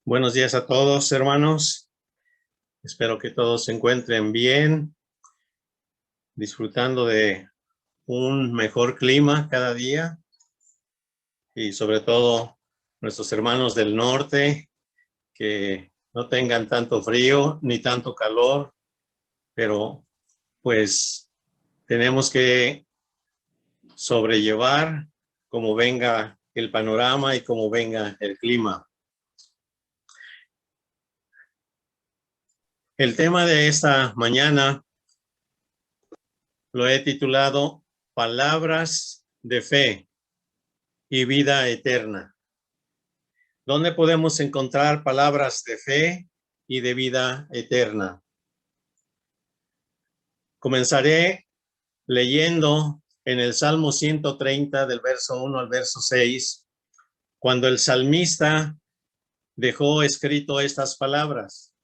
Buenos días a todos, hermanos. Espero que todos se encuentren bien, disfrutando de un mejor clima cada día y sobre todo nuestros hermanos del norte que no tengan tanto frío ni tanto calor, pero pues tenemos que sobrellevar como venga el panorama y como venga el clima. El tema de esta mañana lo he titulado Palabras de Fe y Vida Eterna. ¿Dónde podemos encontrar palabras de fe y de vida eterna? Comenzaré leyendo en el Salmo 130 del verso 1 al verso 6, cuando el salmista dejó escrito estas palabras.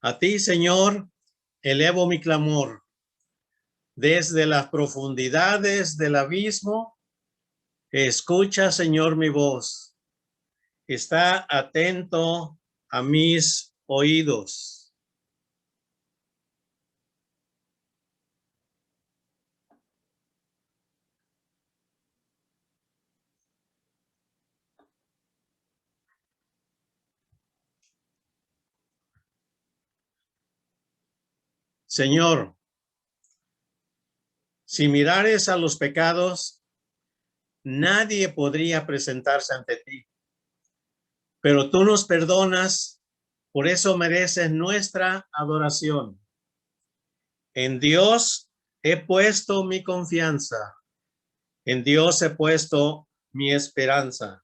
A ti, Señor, elevo mi clamor. Desde las profundidades del abismo, escucha, Señor, mi voz. Está atento a mis oídos. Señor, si mirares a los pecados, nadie podría presentarse ante ti. Pero tú nos perdonas, por eso mereces nuestra adoración. En Dios he puesto mi confianza. En Dios he puesto mi esperanza.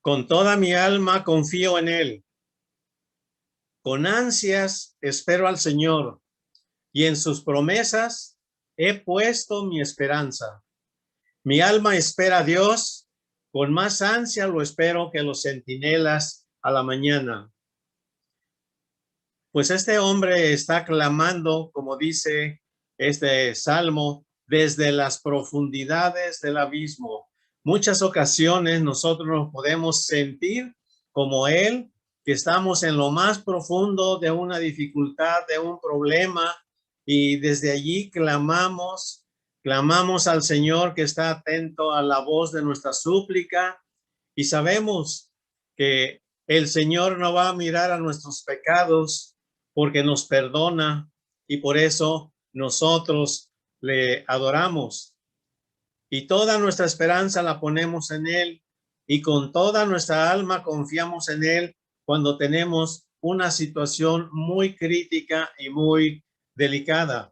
Con toda mi alma confío en Él. Con ansias espero al Señor, y en sus promesas he puesto mi esperanza. Mi alma espera a Dios, con más ansia lo espero que los centinelas a la mañana. Pues este hombre está clamando, como dice este salmo, desde las profundidades del abismo. Muchas ocasiones nosotros nos podemos sentir como él, que estamos en lo más profundo de una dificultad, de un problema, y desde allí clamamos al Señor, que está atento a la voz de nuestra súplica, y sabemos que el Señor no va a mirar a nuestros pecados, porque nos perdona, y por eso nosotros le adoramos. Y toda nuestra esperanza la ponemos en Él, y con toda nuestra alma confiamos en Él cuando tenemos una situación muy crítica y muy delicada.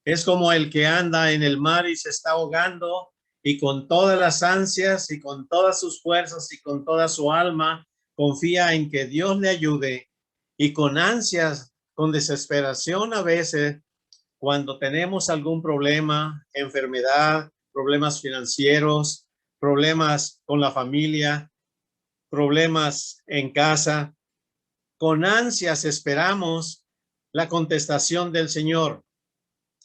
Es como el que anda en el mar y se está ahogando, y con todas las ansias y con todas sus fuerzas y con toda su alma confía en que Dios le ayude, y con ansias, con desesperación a veces, cuando tenemos algún problema, enfermedad, problemas financieros, problemas con la familia, problemas en casa, con ansias esperamos la contestación del Señor.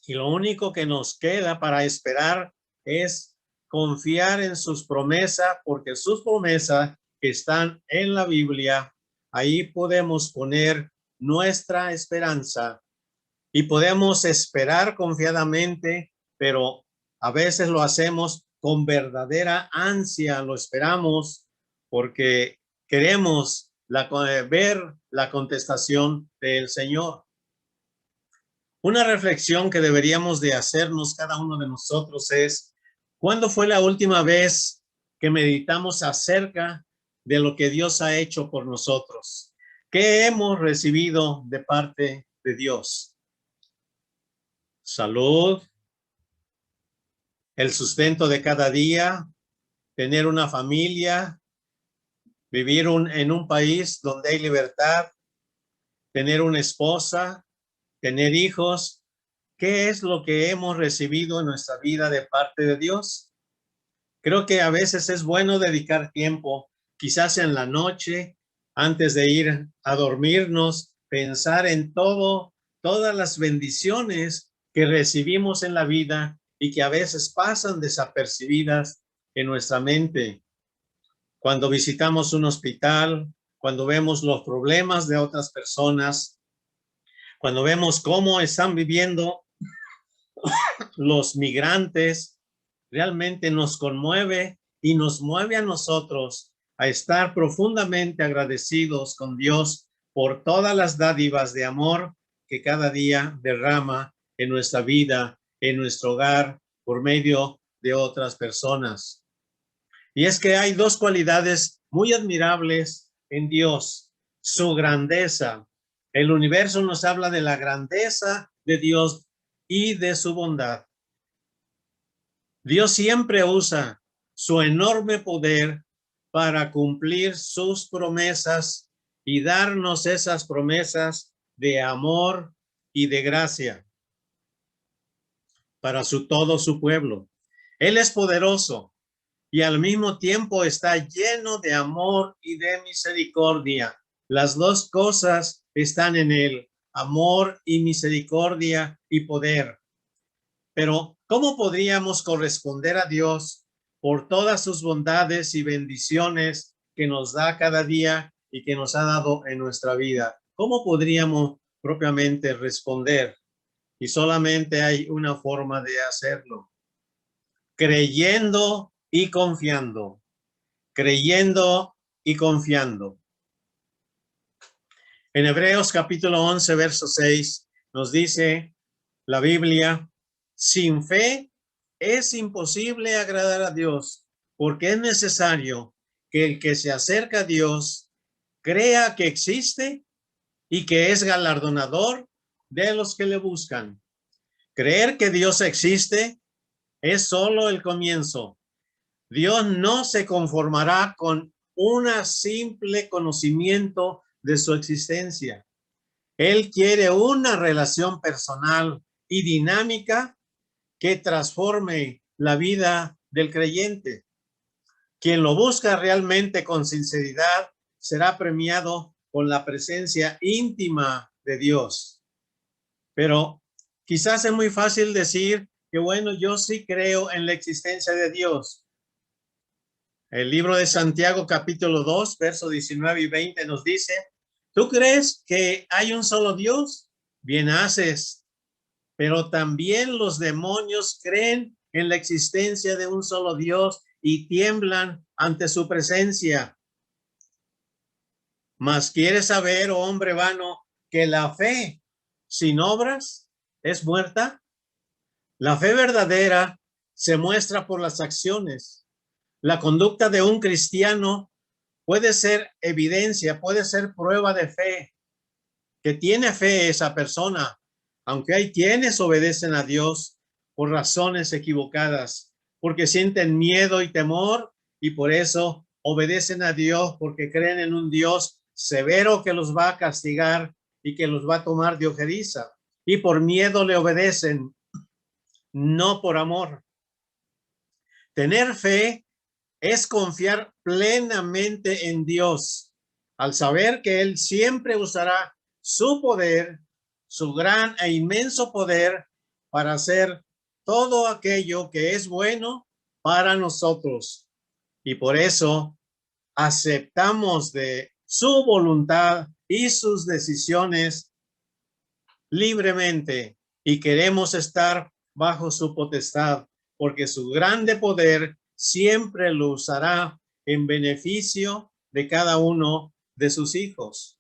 Y lo único que nos queda para esperar es confiar en sus promesas, porque sus promesas que están en la Biblia, ahí podemos poner nuestra esperanza y podemos esperar confiadamente, pero a veces lo hacemos con verdadera ansia, lo esperamos porque queremos ver la contestación del Señor. Una reflexión que deberíamos de hacernos cada uno de nosotros es: ¿cuándo fue la última vez que meditamos acerca de lo que Dios ha hecho por nosotros? ¿Qué hemos recibido de parte de Dios? Salud, el sustento de cada día, tener una familia, vivir en un país donde hay libertad, tener una esposa, tener hijos. ¿Qué es lo que hemos recibido en nuestra vida de parte de Dios? Creo que a veces es bueno dedicar tiempo, quizás en la noche, antes de ir a dormirnos, pensar en todas las bendiciones que recibimos en la vida y que a veces pasan desapercibidas en nuestra mente. Cuando visitamos un hospital, cuando vemos los problemas de otras personas, cuando vemos cómo están viviendo los migrantes, realmente nos conmueve y nos mueve a nosotros a estar profundamente agradecidos con Dios por todas las dádivas de amor que cada día derrama en nuestra vida, en nuestro hogar, por medio de otras personas. Y es que hay dos cualidades muy admirables en Dios: su grandeza. El universo nos habla de la grandeza de Dios y de su bondad. Dios siempre usa su enorme poder para cumplir sus promesas y darnos esas promesas de amor y de gracia para todo su pueblo. Él es poderoso y al mismo tiempo está lleno de amor y de misericordia. Las dos cosas están en él: amor y misericordia y poder. Pero ¿cómo podríamos corresponder a Dios por todas sus bondades y bendiciones que nos da cada día y que nos ha dado en nuestra vida? ¿Cómo podríamos propiamente responder? Y solamente hay una forma de hacerlo: creyendo y confiando. Creyendo y confiando. En Hebreos capítulo 11, verso 6, nos dice la Biblia: sin fe es imposible agradar a Dios, porque es necesario que el que se acerca a Dios crea que existe y que es galardonador de los que le buscan. Creer que Dios existe es solo el comienzo. Dios no se conformará con un simple conocimiento de su existencia. Él quiere una relación personal y dinámica que transforme la vida del creyente. Quien lo busca realmente con sinceridad será premiado con la presencia íntima de Dios. Pero quizás es muy fácil decir que, bueno, yo sí creo en la existencia de Dios. El libro de Santiago, capítulo 2, versos 19 y 20 nos dice: ¿tú crees que hay un solo Dios? Bien haces. Pero también los demonios creen en la existencia de un solo Dios y tiemblan ante su presencia. Mas quieres saber, oh hombre vano, que la fe sin obras es muerta. La fe verdadera se muestra por las acciones. La conducta de un cristiano puede ser evidencia, puede ser prueba de fe, que tiene fe esa persona, aunque hay quienes obedecen a Dios por razones equivocadas, porque sienten miedo y temor y por eso obedecen a Dios, porque creen en un Dios severo que los va a castigar y que los va a tomar de ojeriza, y por miedo le obedecen, no por amor. Tener fe es confiar plenamente en Dios, al saber que Él siempre usará su poder, su gran e inmenso poder, para hacer todo aquello que es bueno para nosotros. Y por eso aceptamos de su voluntad y sus decisiones libremente y queremos estar bajo su potestad, porque su grande poder siempre lo usará en beneficio de cada uno de sus hijos.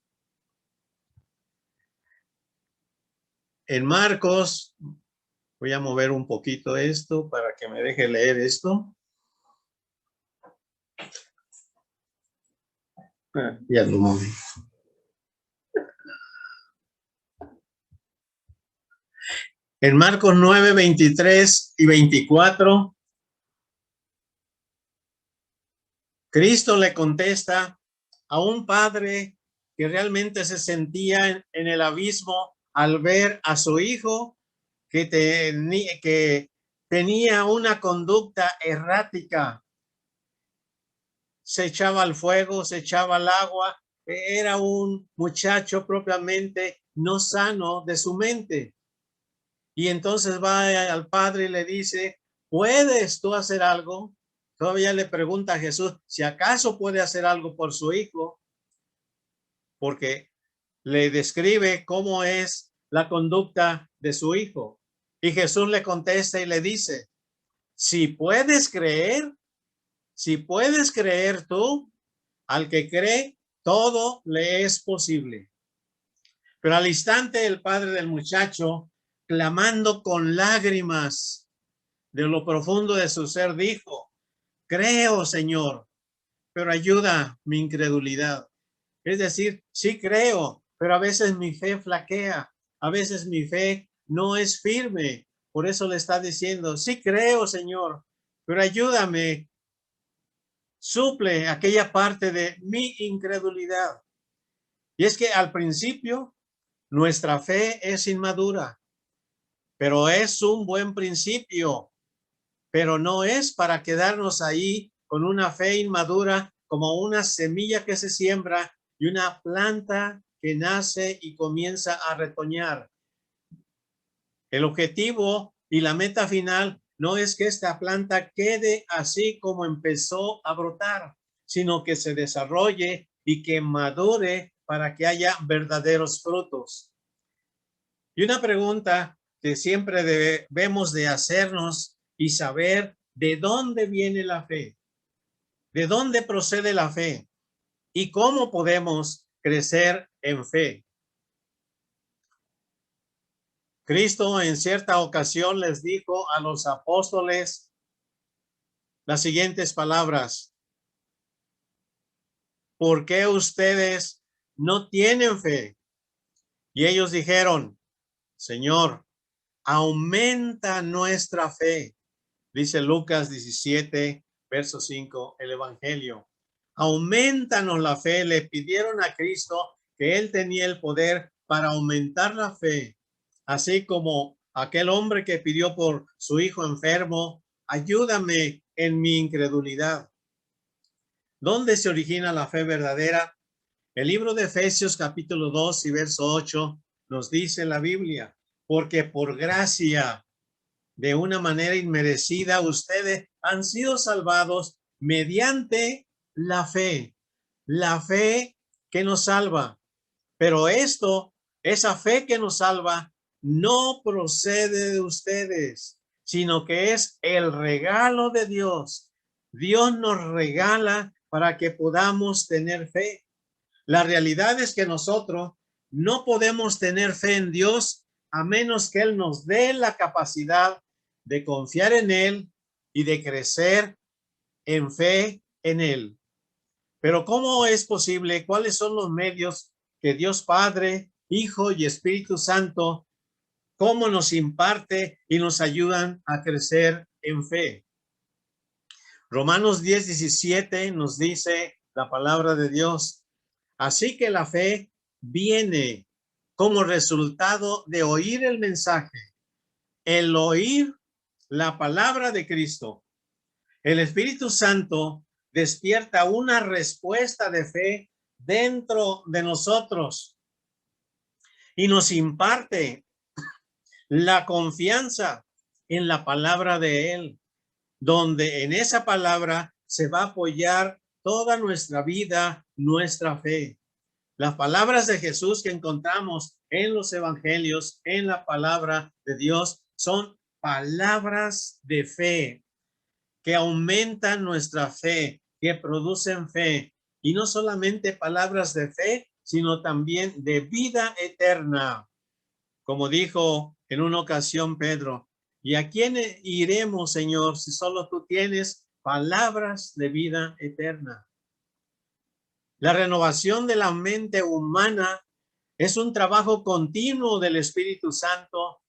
En Marcos, voy a mover un poquito esto para que me deje leer esto. Ya lo moví. En Marcos 9, 23 y 24, Cristo le contesta a un padre que realmente se sentía en el abismo al ver a su hijo que tenía una conducta errática. Se echaba al fuego, se echaba al agua. Era un muchacho propiamente no sano de su mente. Y entonces va al padre y le dice, ¿puedes tú hacer algo? Todavía le pregunta a Jesús si acaso puede hacer algo por su hijo, porque le describe cómo es la conducta de su hijo. Y Jesús le contesta y le dice, si puedes creer tú, al que cree, todo le es posible. Pero al instante el padre del muchacho, clamando con lágrimas de lo profundo de su ser, dijo, creo, Señor, pero ayuda mi incredulidad. Es decir, sí creo, pero a veces mi fe flaquea, a veces mi fe no es firme. Por eso le está diciendo, sí creo, Señor, pero ayúdame, suple aquella parte de mi incredulidad. Y es que al principio nuestra fe es inmadura, pero es un buen principio, pero no es para quedarnos ahí con una fe inmadura como una semilla que se siembra y una planta que nace y comienza a retoñar. El objetivo y la meta final no es que esta planta quede así como empezó a brotar, sino que se desarrolle y que madure para que haya verdaderos frutos. Y una pregunta que siempre debemos de hacernos y saber de dónde viene la fe, de dónde procede la fe y cómo podemos crecer en fe. Cristo en cierta ocasión les dijo a los apóstoles las siguientes palabras: ¿por qué ustedes no tienen fe? Y ellos dijeron, Señor, aumenta nuestra fe. Dice Lucas 17, verso 5, el Evangelio. Aumentanos la fe. Le pidieron a Cristo que Él tenía el poder para aumentar la fe. Así como aquel hombre que pidió por su hijo enfermo, ayúdame en mi incredulidad. ¿Dónde se origina la fe verdadera? El libro de Efesios capítulo 2 y verso 8 nos dice la Biblia, porque por gracia, de una manera inmerecida, ustedes han sido salvados mediante la fe que nos salva. Pero esa fe que nos salva, no procede de ustedes, sino que es el regalo de Dios. Dios nos regala para que podamos tener fe. La realidad es que nosotros no podemos tener fe en Dios a menos que Él nos dé la capacidad de confiar en Él y de crecer en fe en Él. Pero ¿cómo es posible? ¿Cuáles son los medios que Dios Padre, Hijo y Espíritu Santo, cómo nos imparte y nos ayudan a crecer en fe? Romanos 10:17 nos dice la palabra de Dios. Así que la fe viene como resultado de oír el mensaje, el oír la palabra de Cristo. El Espíritu Santo despierta una respuesta de fe dentro de nosotros y nos imparte la confianza en la palabra de Él, donde en esa palabra se va a apoyar toda nuestra vida, nuestra fe. Las palabras de Jesús que encontramos en los evangelios, en la palabra de Dios, son palabras de fe que aumentan nuestra fe, que producen fe. Y no solamente palabras de fe, sino también de vida eterna. Como dijo en una ocasión Pedro, ¿y a quién iremos, Señor, si solo tú tienes palabras de vida eterna? La renovación de la mente humana es un trabajo continuo del Espíritu Santo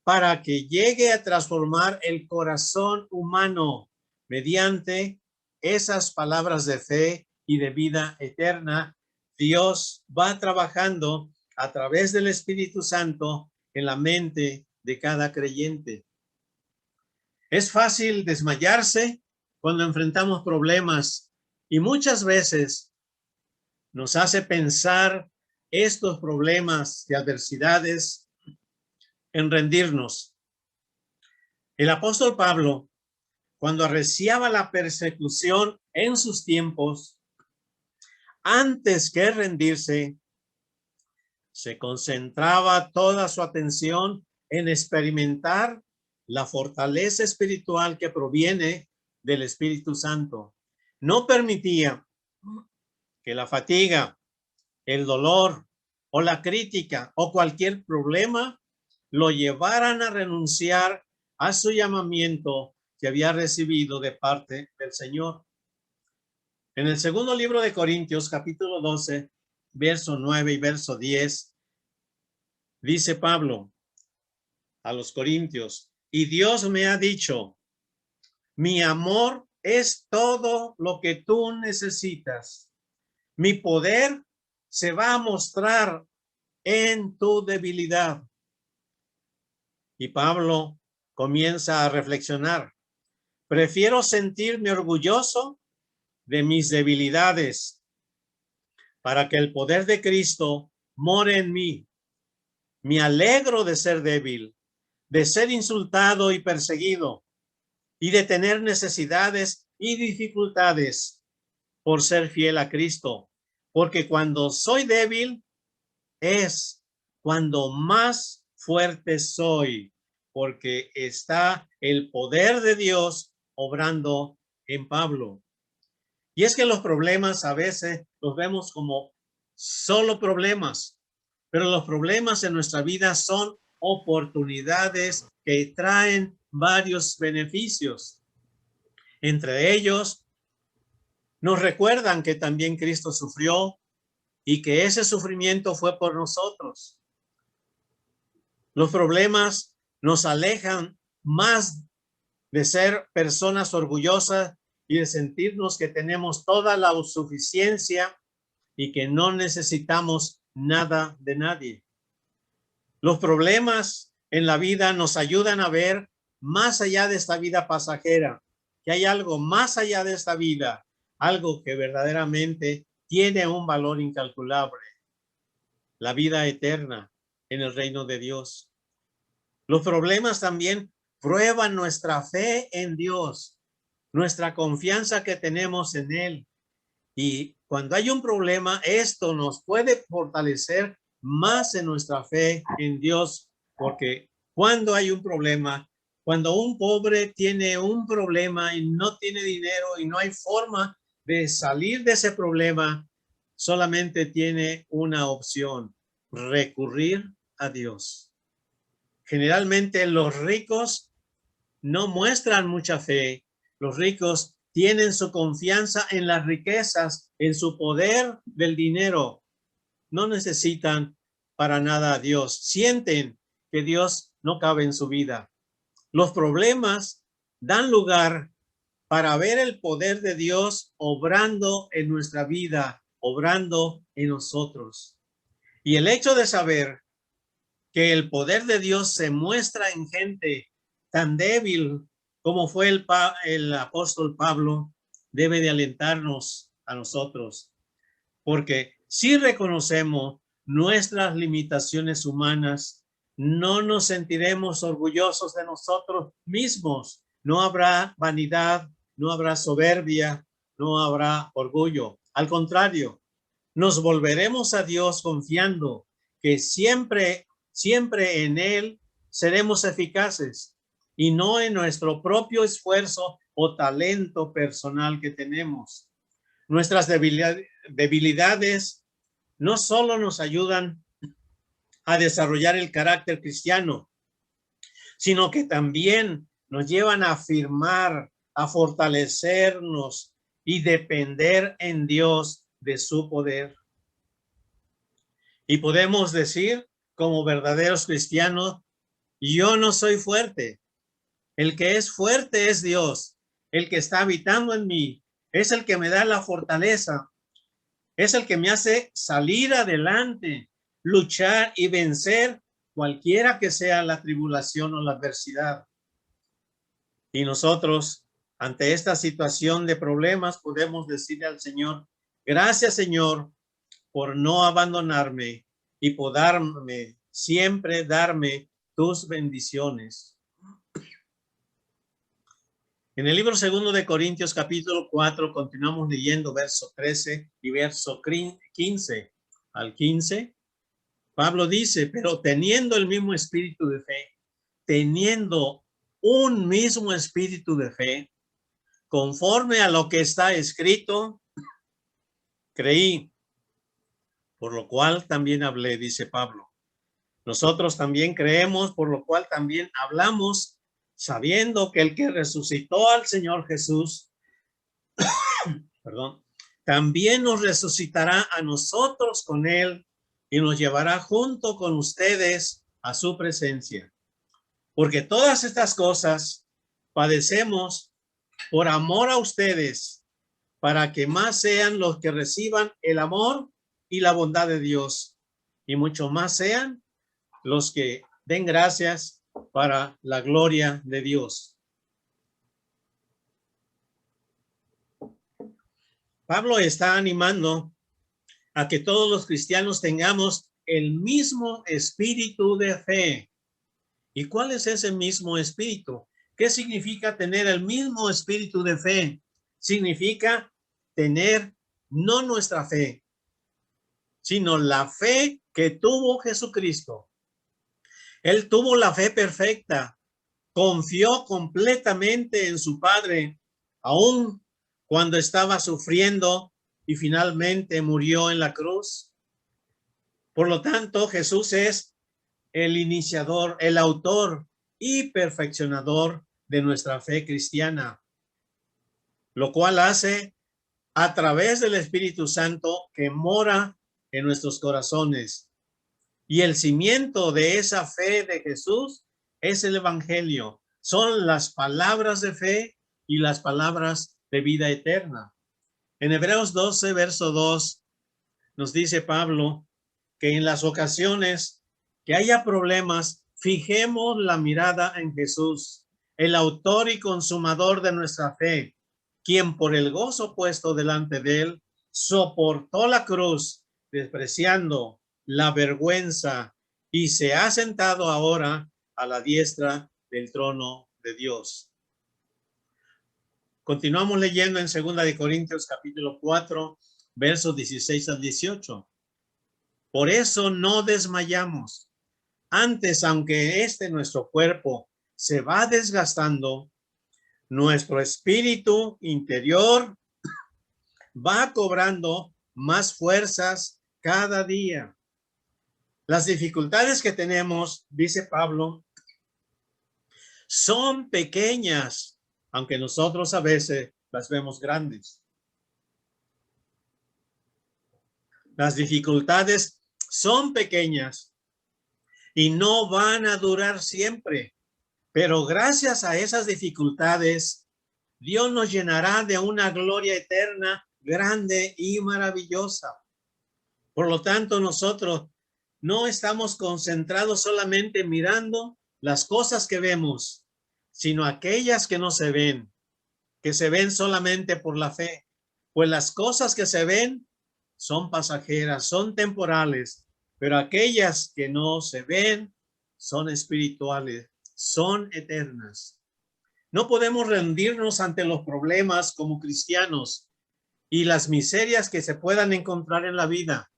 para que llegue a transformar el corazón humano mediante esas palabras de fe y de vida eterna. Dios va trabajando a través del Espíritu Santo en la mente de cada creyente. Es fácil desmayarse cuando enfrentamos problemas y muchas veces nos hace pensar estos problemas y adversidades en rendirnos. El apóstol Pablo, cuando arreciaba la persecución en sus tiempos, antes que rendirse, se concentraba toda su atención en experimentar la fortaleza espiritual que proviene del Espíritu Santo. No permitía que la fatiga, el dolor o la crítica o cualquier problema lo llevaran a renunciar a su llamamiento que había recibido de parte del Señor. En el segundo libro de Corintios, capítulo 12, verso 9 y verso 10, dice Pablo a los corintios: y Dios me ha dicho, mi amor es todo lo que tú necesitas. Mi poder se va a mostrar en tu debilidad. Y Pablo comienza a reflexionar. Prefiero sentirme orgulloso de mis debilidades para que el poder de Cristo more en mí. Me alegro de ser débil, de ser insultado y perseguido, y de tener necesidades y dificultades por ser fiel a Cristo. Porque cuando soy débil es cuando más fuerte soy, porque está el poder de Dios obrando en Pablo. Y es que los problemas a veces los vemos como solo problemas, pero los problemas en nuestra vida son oportunidades que traen varios beneficios. Entre ellos, nos recuerdan que también Cristo sufrió y que ese sufrimiento fue por nosotros. Los problemas nos alejan más de ser personas orgullosas y de sentirnos que tenemos toda la suficiencia y que no necesitamos nada de nadie. Los problemas en la vida nos ayudan a ver más allá de esta vida pasajera, que hay algo más allá de esta vida, algo que verdaderamente tiene un valor incalculable, la vida eterna en el reino de Dios. Los problemas también prueban nuestra fe en Dios, nuestra confianza que tenemos en Él. Y cuando hay un problema, esto nos puede fortalecer más en nuestra fe en Dios, porque cuando hay un problema, cuando un pobre tiene un problema y no tiene dinero y no hay forma de salir de ese problema, solamente tiene una opción: recurrir a Dios. Generalmente los ricos no muestran mucha fe. Los ricos tienen su confianza en las riquezas, en su poder del dinero. No necesitan para nada a Dios. Sienten que Dios no cabe en su vida. Los problemas dan lugar para ver el poder de Dios obrando en nuestra vida, obrando en nosotros. Y el hecho de saber que el poder de Dios se muestra en gente tan débil como fue el apóstol Pablo, debe de alentarnos a nosotros, porque si reconocemos nuestras limitaciones humanas, no nos sentiremos orgullosos de nosotros mismos. No habrá vanidad, no habrá soberbia, no habrá orgullo. Al contrario, nos volveremos a Dios confiando que siempre en Él seremos eficaces y no en nuestro propio esfuerzo o talento personal que tenemos. Nuestras debilidades no solo nos ayudan a desarrollar el carácter cristiano, sino que también nos llevan a afirmar, a fortalecernos y depender en Dios de su poder. Y podemos decir, como verdaderos cristianos, yo no soy fuerte. El que es fuerte es Dios. El que está habitando en mí es el que me da la fortaleza. Es el que me hace salir adelante, luchar y vencer cualquiera que sea la tribulación o la adversidad. Y nosotros, ante esta situación de problemas, podemos decirle al Señor: gracias, Señor, por no abandonarme y por siempre darme tus bendiciones. En el libro 2 de Corintios, capítulo 4, continuamos leyendo verso 13 y verso 15 al 15. Pablo dice, pero teniendo el mismo espíritu de fe, teniendo un mismo espíritu de fe, conforme a lo que está escrito, creí, por lo cual también hablé, dice Pablo. Nosotros también creemos, por lo cual también hablamos, sabiendo que el que resucitó al Señor Jesús, también nos resucitará a nosotros con él y nos llevará junto con ustedes a su presencia. Porque todas estas cosas padecemos por amor a ustedes, para que más sean los que reciban el amor y la bondad de Dios, y mucho más sean los que den gracias para la gloria de Dios. Pablo está animando a que todos los cristianos tengamos el mismo espíritu de fe. ¿Y cuál es ese mismo espíritu? ¿Qué significa tener el mismo espíritu de fe? Significa tener no nuestra fe, sino la fe que tuvo Jesucristo. Él tuvo la fe perfecta, confió completamente en su Padre, aun cuando estaba sufriendo y finalmente murió en la cruz. Por lo tanto, Jesús es el iniciador, el autor y perfeccionador de nuestra fe cristiana, lo cual hace a través del Espíritu Santo que mora en nuestros corazones. Y el cimiento de esa fe de Jesús es el Evangelio. Son las palabras de fe y las palabras de vida eterna. En Hebreos 12, verso 2, nos dice Pablo que en las ocasiones que haya problemas, fijemos la mirada en Jesús, el autor y consumador de nuestra fe, quien por el gozo puesto delante de él, soportó la cruz, despreciando la vergüenza, y se ha sentado ahora a la diestra del trono de Dios. Continuamos leyendo en 2 de Corintios capítulo 4, versos 16 al 18. Por eso no desmayamos. Antes, aunque nuestro cuerpo se va desgastando, nuestro espíritu interior va cobrando más fuerzas cada día. Las dificultades que tenemos, dice Pablo, son pequeñas, aunque nosotros a veces las vemos grandes. Las dificultades son pequeñas y no van a durar siempre, pero gracias a esas dificultades, Dios nos llenará de una gloria eterna, grande y maravillosa. Por lo tanto, nosotros no estamos concentrados solamente mirando las cosas que vemos, sino aquellas que no se ven, que se ven solamente por la fe. Pues las cosas que se ven son pasajeras, son temporales, pero aquellas que no se ven son espirituales, son eternas. No podemos rendirnos ante los problemas como cristianos y las miserias que se puedan encontrar en la vida.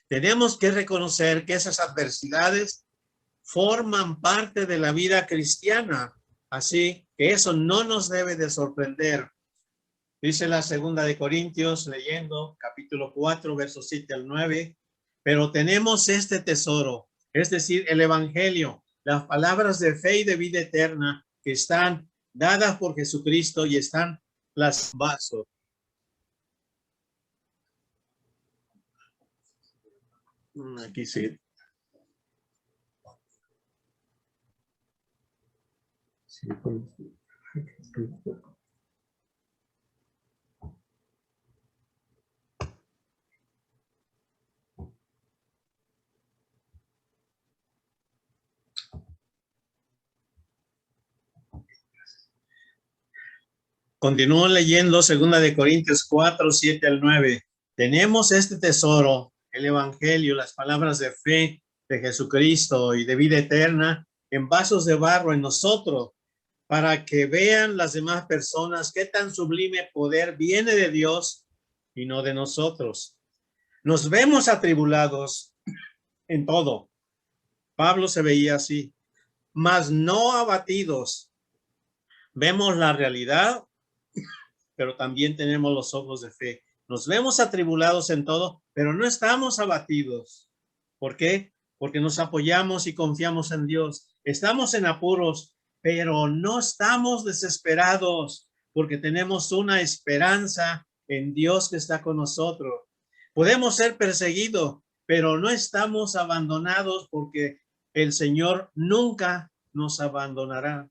Tenemos que reconocer que esas adversidades forman parte de la vida cristiana, así que eso no nos debe de sorprender. Dice la 2 de Corintios, leyendo capítulo 4, versos 7 al 9, pero tenemos este tesoro, es decir, el Evangelio, las palabras de fe y de vida eterna que están dadas por Jesucristo y están las vasos. Aquí sí. Sí, continúo leyendo 2 de Corintios 4, 7 al 9. Tenemos este tesoro, el Evangelio, las palabras de fe de Jesucristo y de vida eterna en vasos de barro en nosotros, para que vean las demás personas qué tan sublime poder viene de Dios y no de nosotros. Nos vemos atribulados en todo. Pablo se veía así, mas no abatidos. Vemos la realidad, pero también tenemos los ojos de fe. Nos vemos atribulados en todo, pero no estamos abatidos. ¿Por qué? Porque nos apoyamos y confiamos en Dios. Estamos en apuros, pero no estamos desesperados, porque tenemos una esperanza en Dios que está con nosotros. Podemos ser perseguidos, pero no estamos abandonados, porque el Señor nunca nos abandonará.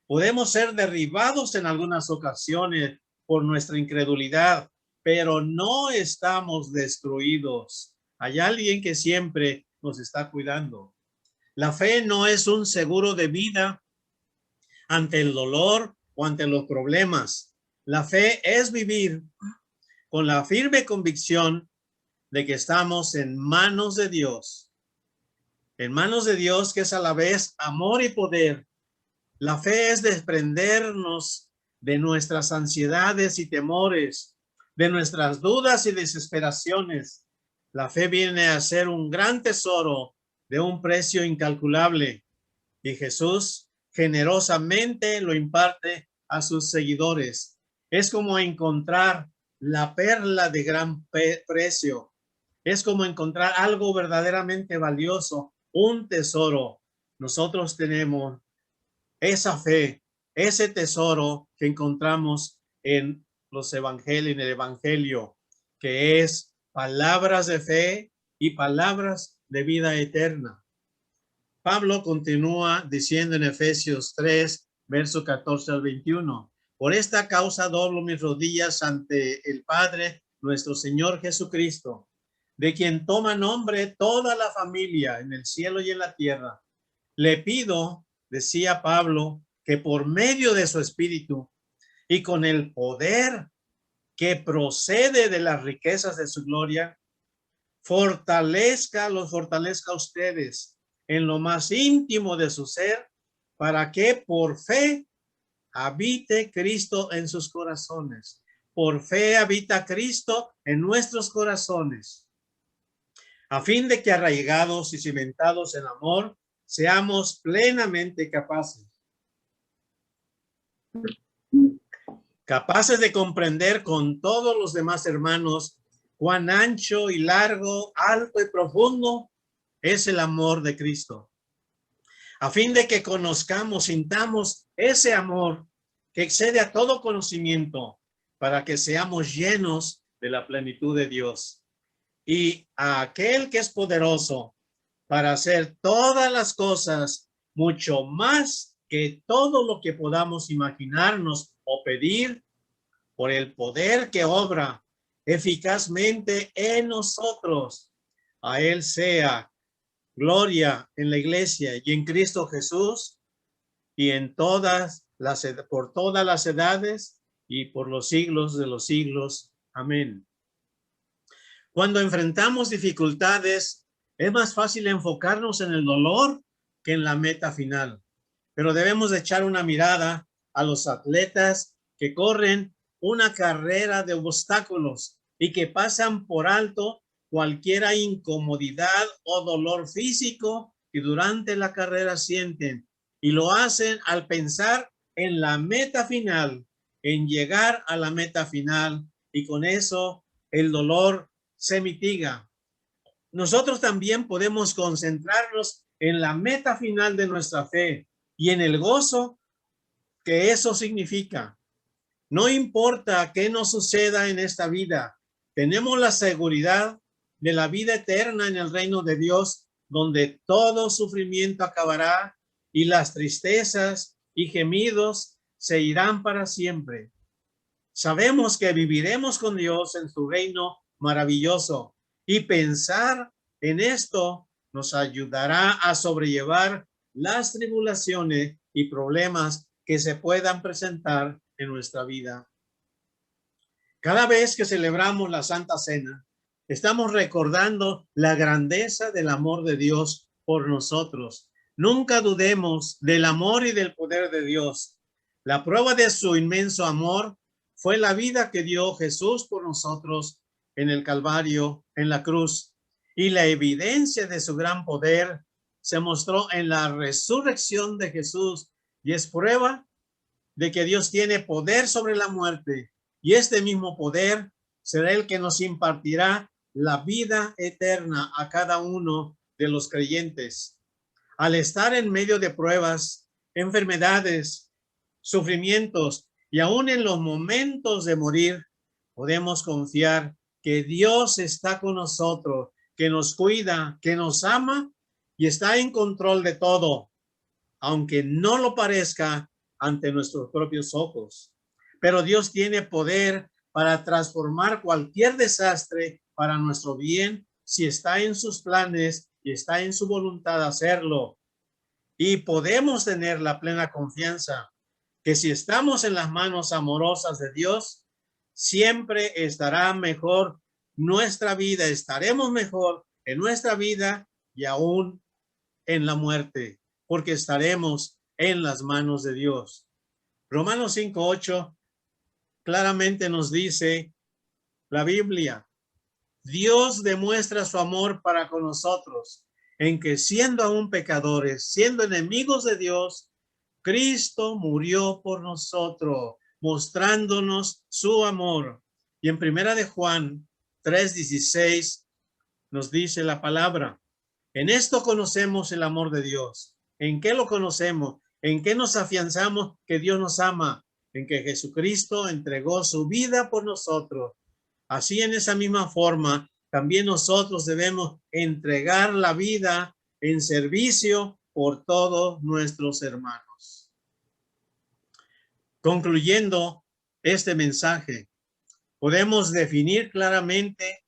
Podemos ser derribados en algunas ocasiones por nuestra incredulidad, pero no estamos destruidos. Hay alguien que siempre nos está cuidando. La fe no es un seguro de vida ante el dolor o ante los problemas. La fe es vivir con la firme convicción de que estamos en manos de Dios. En manos de Dios, que es a la vez amor y poder. La fe es desprendernos de nuestras ansiedades y temores, de nuestras dudas y desesperaciones. La fe viene a ser un gran tesoro de un precio incalculable, y Jesús generosamente lo imparte a sus seguidores. Es como encontrar la perla de gran precio. Es como encontrar algo verdaderamente valioso, un tesoro. Nosotros tenemos esa fe, ese tesoro que encontramos en los evangelios, en el evangelio, que es palabras de fe y palabras de vida eterna. Pablo continúa diciendo en Efesios 3, verso 14 al 21, por esta causa doblo mis rodillas ante el Padre, nuestro Señor Jesucristo, de quien toma nombre toda la familia en el cielo y en la tierra. Le pido, decía Pablo, que por medio de su espíritu y con el poder que procede de las riquezas de su gloria, los fortalezca a ustedes en lo más íntimo de su ser, para que por fe habite Cristo en sus corazones. Por fe habita Cristo en nuestros corazones, a fin de que arraigados y cimentados en amor, seamos plenamente capaces de comprender con todos los demás hermanos cuán ancho y largo, alto y profundo es el amor de Cristo, a fin de que conozcamos, sintamos ese amor que excede a todo conocimiento, para que seamos llenos de la plenitud de Dios. Y a aquel que es poderoso para hacer todas las cosas mucho más que todo lo que podamos imaginarnos o pedir, por el poder que obra eficazmente en nosotros. A él sea gloria en la iglesia y en Cristo Jesús y en por todas las edades y por los siglos de los siglos. Amén. Cuando enfrentamos dificultades, es más fácil enfocarnos en el dolor que en la meta final. Pero debemos de echar una mirada a los atletas que corren una carrera de obstáculos y que pasan por alto cualquier incomodidad o dolor físico que durante la carrera sienten, y lo hacen al pensar en la meta final, en llegar a la meta final, y con eso el dolor se mitiga. Nosotros también podemos concentrarnos en la meta final de nuestra fe y en el gozo que eso significa. No importa qué nos suceda en esta vida, tenemos la seguridad de la vida eterna en el reino de Dios, donde todo sufrimiento acabará y las tristezas y gemidos se irán para siempre. Sabemos que viviremos con Dios en su reino maravilloso, y pensar en esto nos ayudará a sobrellevar las tribulaciones y problemas que se puedan presentar en nuestra vida. Cada vez que celebramos la Santa Cena, estamos recordando la grandeza del amor de Dios por nosotros. Nunca dudemos del amor y del poder de Dios. La prueba de su inmenso amor fue la vida que dio Jesús por nosotros en el Calvario, en la cruz. Y la evidencia de su gran poder se mostró en la resurrección de Jesús y es prueba de que Dios tiene poder sobre la muerte y este mismo poder será el que nos impartirá la vida eterna a cada uno de los creyentes. Al estar en medio de pruebas, enfermedades, sufrimientos y aún en los momentos de morir, podemos confiar que Dios está con nosotros, que nos cuida, que nos ama y está en control de todo, aunque no lo parezca ante nuestros propios ojos. Pero Dios tiene poder para transformar cualquier desastre para nuestro bien si está en sus planes y está en su voluntad hacerlo. Y podemos tener la plena confianza que si estamos en las manos amorosas de Dios, siempre estará mejor nuestra vida, estaremos mejor en nuestra vida y aún en la muerte, porque estaremos en las manos de Dios. Romanos 5:8 claramente nos dice la Biblia, Dios demuestra su amor para con nosotros, en que siendo aún pecadores, siendo enemigos de Dios, Cristo murió por nosotros, mostrándonos su amor. Y en primera de Juan 3:16 nos dice la palabra, en esto conocemos el amor de Dios. ¿En qué lo conocemos? ¿En qué nos afianzamos que Dios nos ama? En que Jesucristo entregó su vida por nosotros. Así en esa misma forma, también nosotros debemos entregar la vida en servicio por todos nuestros hermanos. Concluyendo este mensaje, podemos definir claramente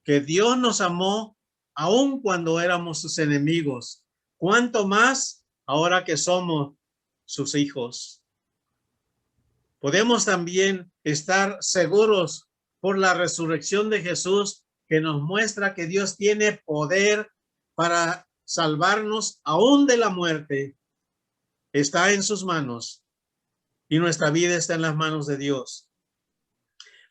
que Dios nos amó aun cuando éramos sus enemigos. ¿Cuánto más ahora que somos sus hijos? Podemos también estar seguros por la resurrección de Jesús que nos muestra que Dios tiene poder para salvarnos aún de la muerte. Está en sus manos y nuestra vida está en las manos de Dios.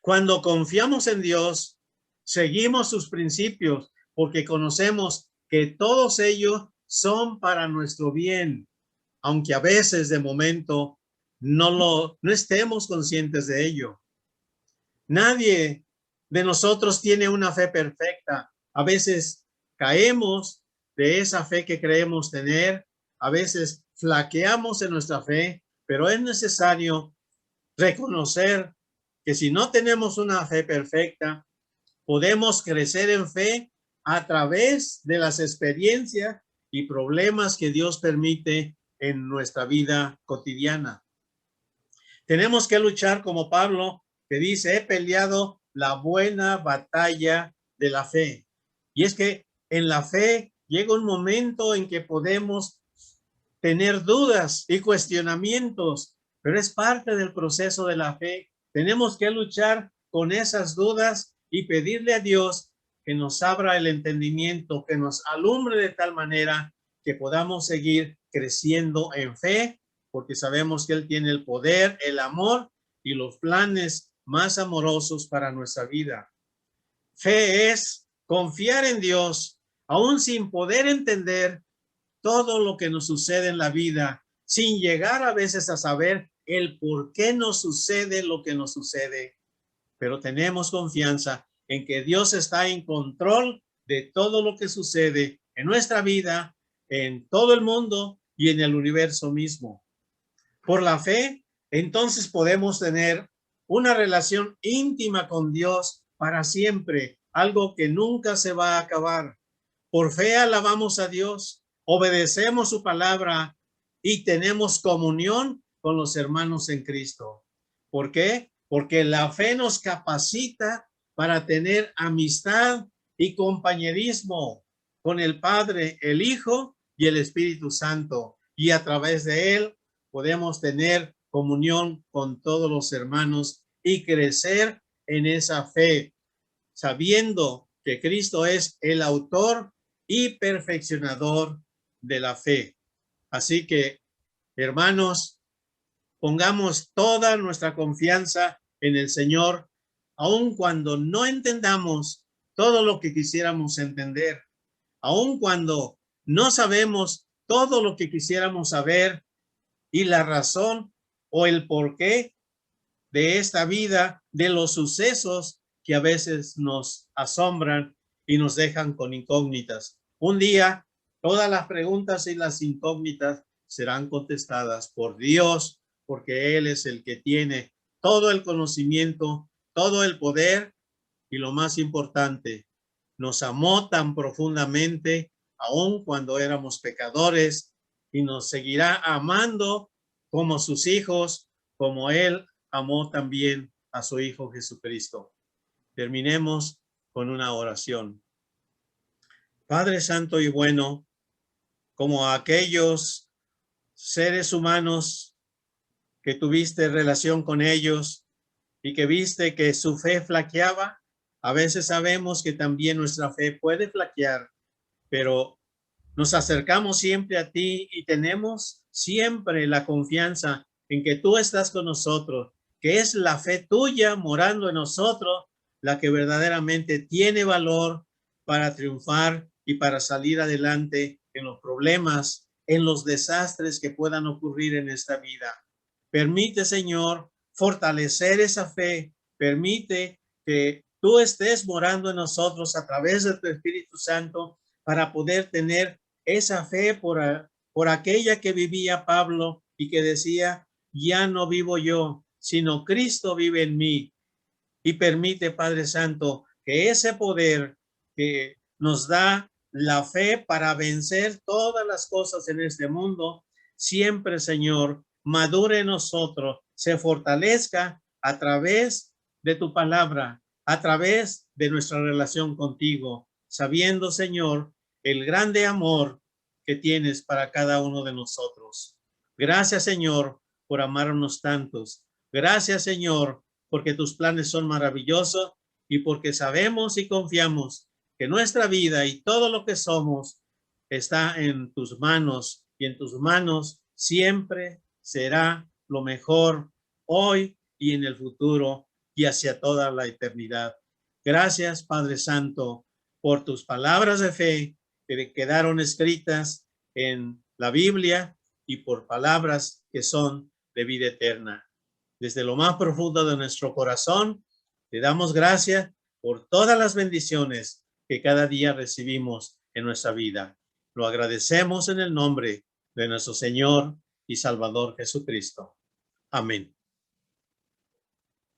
Cuando confiamos en Dios, seguimos sus principios porque conocemos que todos ellos son para nuestro bien, aunque a veces de momento no estemos conscientes de ello. Nadie de nosotros tiene una fe perfecta. A veces caemos de esa fe que creemos tener, a veces flaqueamos en nuestra fe, pero es necesario reconocer que si no tenemos una fe perfecta, podemos crecer en fe a través de las experiencias y problemas que Dios permite en nuestra vida cotidiana. Tenemos que luchar como Pablo, que dice, he peleado la buena batalla de la fe. Y es que en la fe llega un momento en que podemos tener dudas y cuestionamientos, pero es parte del proceso de la fe. Tenemos que luchar con esas dudas y pedirle a Dios que nos abra el entendimiento, que nos alumbre de tal manera que podamos seguir creciendo en fe, porque sabemos que Él tiene el poder, el amor y los planes más amorosos para nuestra vida. Fe es confiar en Dios, aún sin poder entender todo lo que nos sucede en la vida, sin llegar a veces a saber el por qué nos sucede lo que nos sucede. Pero tenemos confianza en que Dios está en control de todo lo que sucede en nuestra vida, en todo el mundo y en el universo mismo. Por la fe, entonces podemos tener una relación íntima con Dios para siempre, algo que nunca se va a acabar. Por fe alabamos a Dios, obedecemos su palabra y tenemos comunión con los hermanos en Cristo. ¿Por qué? Porque la fe nos capacita para tener amistad y compañerismo con el Padre, el Hijo y el Espíritu Santo. Y a través de él podemos tener comunión con todos los hermanos y crecer en esa fe, sabiendo que Cristo es el autor y perfeccionador de la fe. Así que, hermanos, pongamos toda nuestra confianza en el Señor, aun cuando no entendamos todo lo que quisiéramos entender, aun cuando no sabemos todo lo que quisiéramos saber y la razón o el porqué de esta vida, de los sucesos que a veces nos asombran y nos dejan con incógnitas. Un día, todas las preguntas y las incógnitas serán contestadas por Dios, porque Él es el que tiene todo el conocimiento, todo el poder y lo más importante, nos amó tan profundamente, aun cuando éramos pecadores, y nos seguirá amando como sus hijos, como Él amó también a su Hijo Jesucristo. Terminemos con una oración. Padre Santo y bueno, como aquellos seres humanos que tuviste relación con ellos y que viste que su fe flaqueaba, a veces sabemos que también nuestra fe puede flaquear, pero nos acercamos siempre a ti y tenemos siempre la confianza en que tú estás con nosotros, que es la fe tuya morando en nosotros, la que verdaderamente tiene valor para triunfar y para salir adelante en los problemas, en los desastres que puedan ocurrir en esta vida. Permite, Señor, fortalecer esa fe. Permite que tú estés morando en nosotros a través de tu Espíritu Santo para poder tener esa fe por aquella que vivía Pablo y que decía, ya no vivo yo, sino Cristo vive en mí. Y permite, Padre Santo, que ese poder que nos da la fe para vencer todas las cosas en este mundo, siempre, Señor, madure en nosotros, se fortalezca a través de tu palabra, a través de nuestra relación contigo, sabiendo, Señor, el grande amor que tienes para cada uno de nosotros. Gracias, Señor, por amarnos tantos. Gracias, Señor, porque tus planes son maravillosos y porque sabemos y confiamos que nuestra vida y todo lo que somos está en tus manos y en tus manos siempre será lo mejor hoy y en el futuro y hacia toda la eternidad. Gracias, Padre Santo, por tus palabras de fe que quedaron escritas en la Biblia y por palabras que son de vida eterna. Desde lo más profundo de nuestro corazón, te damos gracias por todas las bendiciones que cada día recibimos en nuestra vida. Lo agradecemos en el nombre de nuestro Señor y Salvador Jesucristo. Amén.